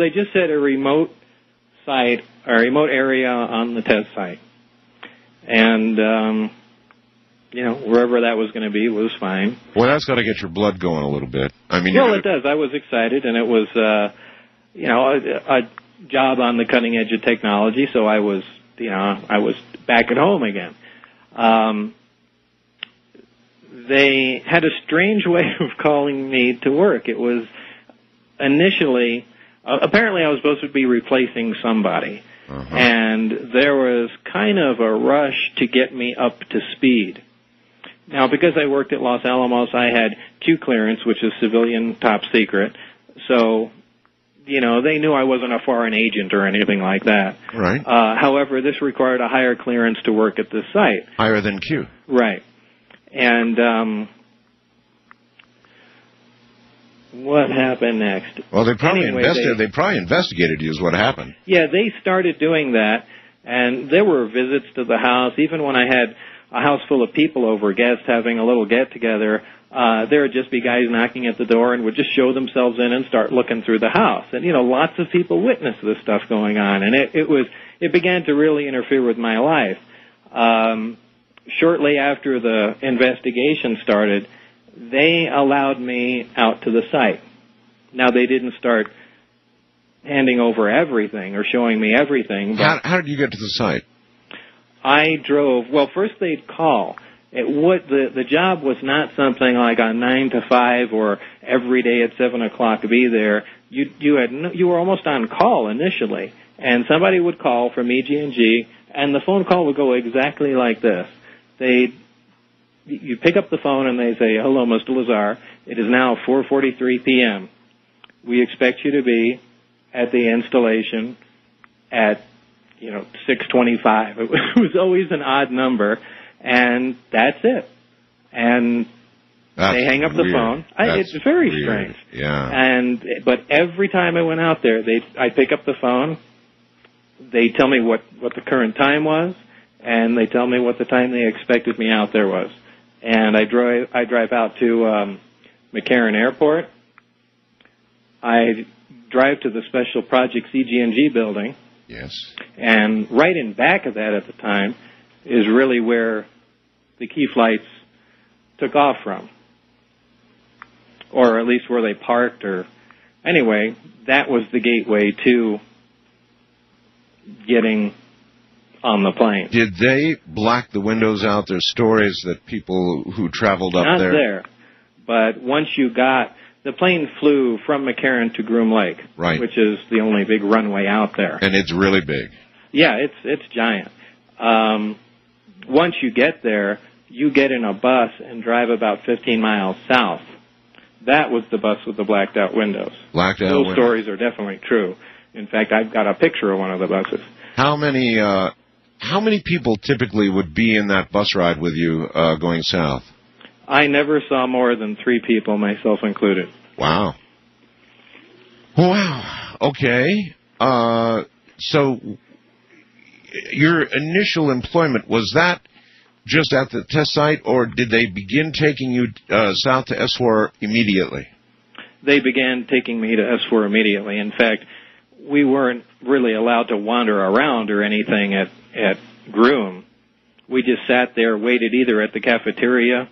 they just said a remote site, or a remote area on the test site. And, wherever that was going to be was fine. Well, that's got to get your blood going a little bit. I mean, well, it does. I was excited, and it was, a job on the cutting edge of technology, so I was back at home again. They had a strange way of calling me to work. It was initially, apparently I was supposed to be replacing somebody. Uh-huh. And there was kind of a rush to get me up to speed. Now, because I worked at Los Alamos, I had Q clearance, which is civilian top secret. So, they knew I wasn't a foreign agent or anything like that. Right. However, this required a higher clearance to work at this site. Higher than Q. Right. And what happened next? Well, they probably investigated you is what happened. Yeah, they started doing that, and there were visits to the house. Even when I had a house full of people over, guests having a little get-together, there would just be guys knocking at the door and would just show themselves in and start looking through the house. And, lots of people witnessed this stuff going on, and it began to really interfere with my life. Shortly after the investigation started, they allowed me out to the site. Now, they didn't start handing over everything or showing me everything. But how did you get to the site? I drove. Well, first they'd call. The job was not something like a 9 to 5 or every day at 7 o'clock be there. You were almost on call initially, and somebody would call from EG&G, and the phone call would go exactly like this. You pick up the phone and they say, "Hello, Mr. Lazar. It is now 4:43 p.m. We expect you to be at the installation at 6:25." It was always an odd number, and that's it. And they hang up the phone. It's very strange. Yeah. But every time I went out there, I pick up the phone. They tell me what the current time was, and they tell me what the time they expected me out there was. And I drive out to McCarran Airport. I drive to the Special Projects EG&G building. Yes. And right in back of that at the time is really where the key flights took off from. Or at least where they parked. Anyway, that was the gateway to getting on the plane. Did they black the windows out? There's stories that people who traveled up there... Not there. But once you the plane flew from McCarran to Groom Lake, right, which is the only big runway out there. And it's really big. Yeah, it's giant. Once you get there, you get in a bus and drive about 15 miles south. That was the bus with the blacked out windows. Blacked out Those windows. Stories are definitely true. In fact, I've got a picture of one of the buses. How many people typically would be in that bus ride with you going south? I never saw more than 3 people, myself included. Wow. Wow. Okay. So your initial employment, was that just at the test site, or did they begin taking you south to S4 immediately? They began taking me to S4 immediately. In fact, we weren't really allowed to wander around or anything at Groom. We just sat there, waited either at the cafeteria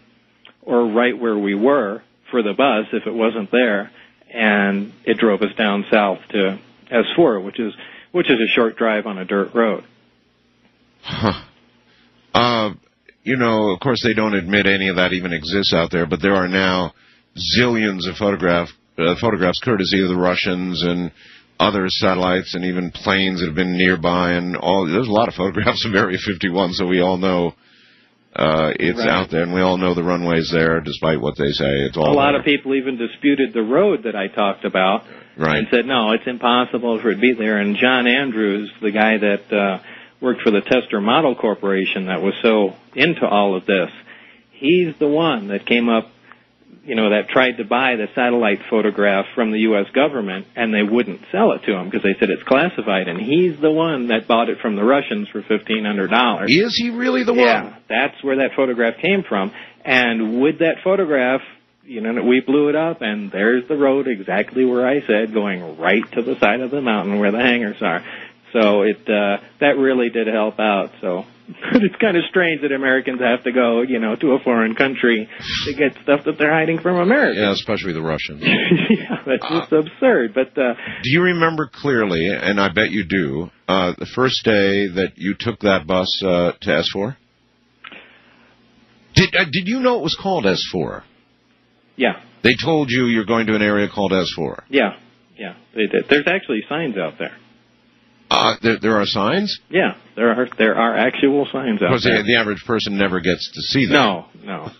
or right where we were for the bus if it wasn't there, and it drove us down south to S4, which is a short drive on a dirt road. Huh. Of course, they don't admit any of that even exists out there, but there are now zillions of photographs courtesy of the Russians and other satellites and even planes that have been nearby, and there's a lot of photographs of Area 51, so we all know it's right out there, and we all know the runways there, despite what they say. It's all a lot of people even disputed the road that I talked about, right, and said, no, it's impossible for it to be there. And John Andrews, the guy that worked for the Tester Model Corporation that was so into all of this, he's the one that came up, that tried to buy the satellite photograph from the U.S. government, and they wouldn't sell it to him because they said it's classified, and he's the one that bought it from the Russians for $1,500. Is he really the one? Yeah, that's where that photograph came from. And with that photograph, we blew it up, and there's the road exactly where I said, going right to the side of the mountain where the hangars are. So that really did help out. So it's kind of strange that Americans have to go, to a foreign country to get stuff that they're hiding from Americans. Yeah, especially the Russians. Yeah, that's just absurd. But do you remember clearly, and I bet you do, the first day that you took that bus to S4? Did you know it was called S4? Yeah. They told you you're going to an area called S4? Yeah, they did. There's actually signs out there. There are signs? Yeah, there are actual signs out there. Because the average person never gets to see them. No.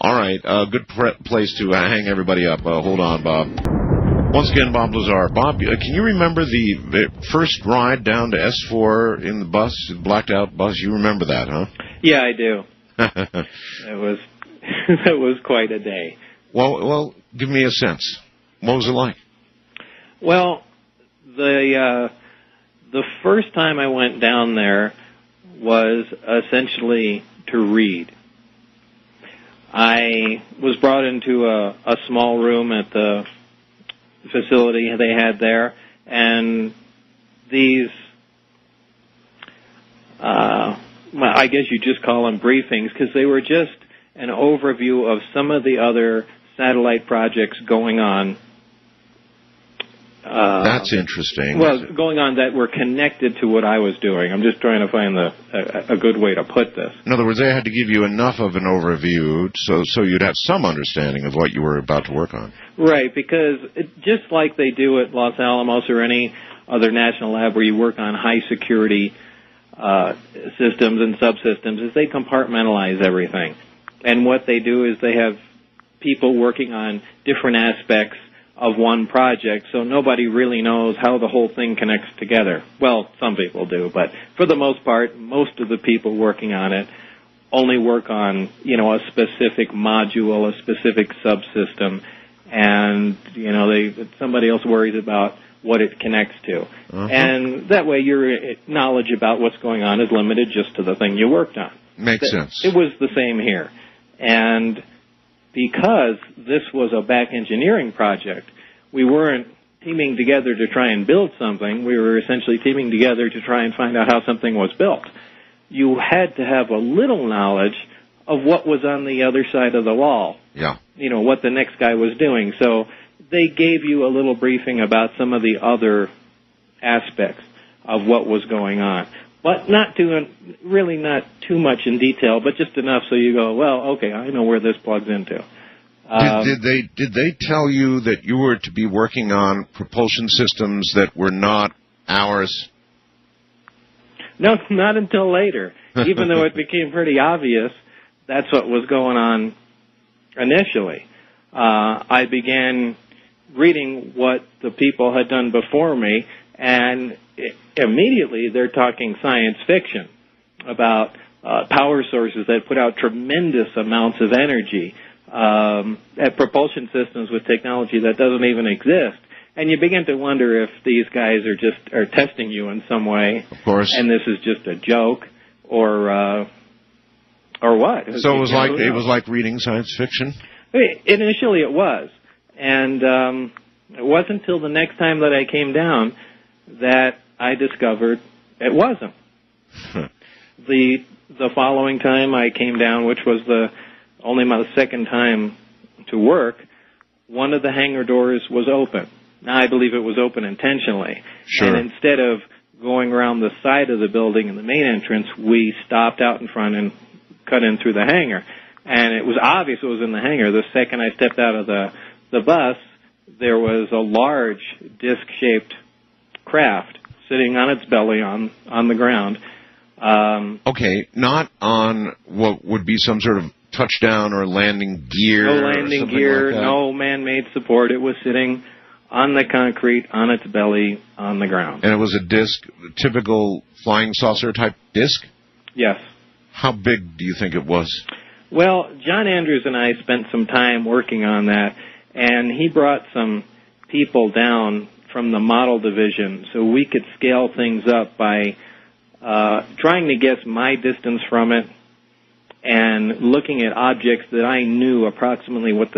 All right, good place to hang everybody up. Hold on, Bob. Once again, Bob Lazar. Bob, can you remember the first ride down to S4 in the bus, the blacked-out bus? You remember that, huh? Yeah, I do. That was quite a day. Well, give me a sense. What was it like? Well, the first time I went down there was essentially to read. I was brought into a small room at the facility they had there, and these, I guess you just call them briefings, because they were just an overview of some of the other satellite projects going on. That's interesting. Well, going on that were connected to what I was doing. I'm just trying to find a good way to put this. In other words, they had to give you enough of an overview so you'd have some understanding of what you were about to work on. Right, because just like they do at Los Alamos or any other national lab where you work on high security systems and subsystems, is they compartmentalize everything. And what they do is they have people working on different aspects of one project, so nobody really knows how the whole thing connects together. Well, some people do, but for the most part, most of the people working on it only work on, a specific module, a specific subsystem, and, somebody else worries about what it connects to. Uh-huh. And that way your knowledge about what's going on is limited just to the thing you worked on. Makes sense. It was the same here. And because this was a back engineering project, we weren't teaming together to try and build something. We were essentially teaming together to try and find out how something was built. You had to have a little knowledge of what was on the other side of the wall. Yeah. What the next guy was doing. So they gave you a little briefing about some of the other aspects of what was going on. But not too much in detail, but just enough so you go, well, okay, I know where this plugs into. Did they tell you that you were to be working on propulsion systems that were not ours? No, not until later. Even though it became pretty obvious that's what was going on initially. I began reading what the people had done before me, and immediately they're talking science fiction about power sources that put out tremendous amounts of energy, at propulsion systems with technology that doesn't even exist. And you begin to wonder if these guys are testing you in some way. Of course. And this is just a joke, or what? So it was like reading science fiction? Initially it was. And it wasn't until the next time that I came down that I discovered it wasn't. The following time I came down, which was only my second time to work, one of the hangar doors was open. Now, I believe it was open intentionally. Sure. And instead of going around the side of the building in the main entrance, we stopped out in front and cut in through the hangar. And it was obvious it was in the hangar. The second I stepped out of the bus, there was a large disc-shaped craft sitting on its belly on the ground. Okay, not on what would be some sort of touchdown or landing gear. No landing gear, like no man-made support. It was sitting on the concrete, on its belly, on the ground. And it was a disc, typical flying saucer type disc? Yes. How big do you think it was? Well, John Andrews and I spent some time working on that, and he brought some people down from the model division so we could scale things up by trying to guess my distance from it, and looking at objects that I knew approximately what the